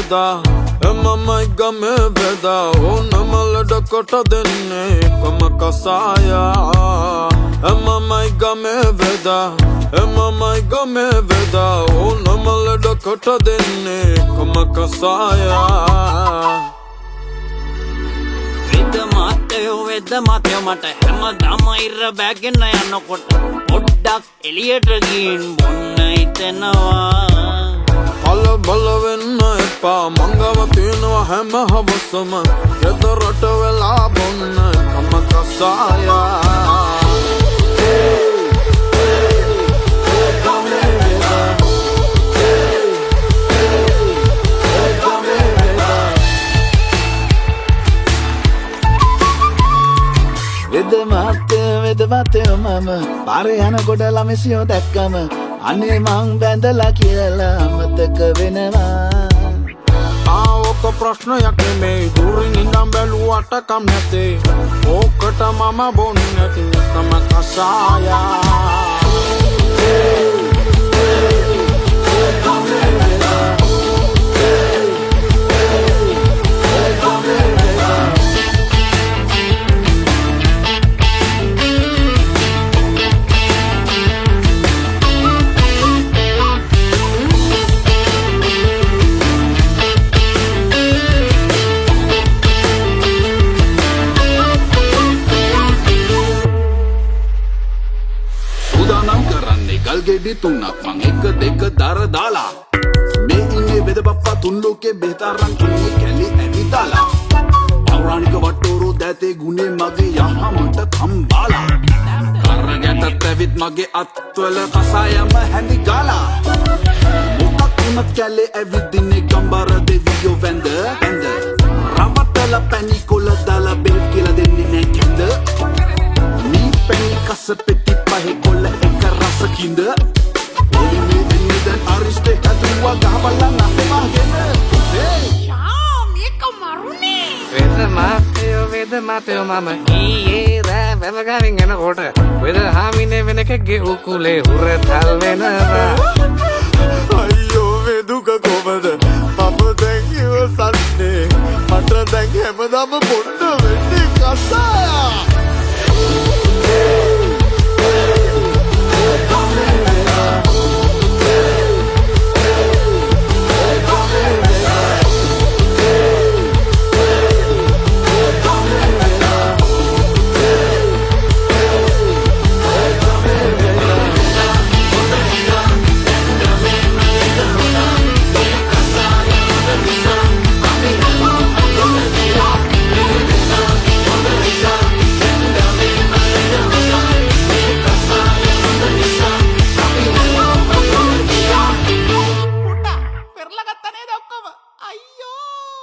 veda Emamai game veda Onamalada kota denne Kama kasaya Emamai game veda Emamai game veda Onamalada kota denne Kama kasaya Veda mateo mata හැමදාම ඉර බෑගෙන යනකොට පොඩ්ඩක් එළියට ගින් බොන්න හිතෙනවා බල වෙන්න එපා මංගව තියෙනවා හැම හවසම ගෙදරට වෙලා බොන්න කම කසායා Veda mateo mama පාරේ යනකොට ළමසියෝ දැක්කම අනේ මං බැඳලා කියලා අමතක වෙනවා ආවක ප්‍රශ්නයක් නෙමෙයි දුරින් ඉඳන් බැලුවට කම් නැතේ ඕකට මම බොන්නේ නැති කම කසායා ගෙඩි තුනක් මං එක දෙක දර දාලා මේ ඉන්නේ වෙද බප්පා තුන් ලෝකේ බෙහෙතරන් කිනේ කැලි ඇවිදාලා පෞරාණික වට්ටෝරු දැතේ ගුණේ මගේ යහමට කම්බාලා කරගැටත් ඇවිත් මගේ අත්වල කසායම හැඳි ගාලා මොකක් වුණත් කැලේ ඇවිදින්නේ ගම්බර දෙවියෝ වැඳ රවට්ටල පැණි කොළ දාලා බෙහෙත් කියලා දෙන්නේ නෑ කැඳ මේ පැණි කස පෙට්ටි පහේ කොළ Kinda Oli me dinne den ariste Hatuwa gahabala nahemahgena Hey Shyam, eka marune Veda mateo mama Iye ra velagarin enakota Veda hamine venekege ukule hurathal wenawa අයියෝ වෙදුක කොමද මම දැන් ඉවසන්නේ මට දැන් හැමදාම බොන්න වෙන්නේ කසායා පෙරලා ගත්තා නේද ඔක්කොම අයියෝ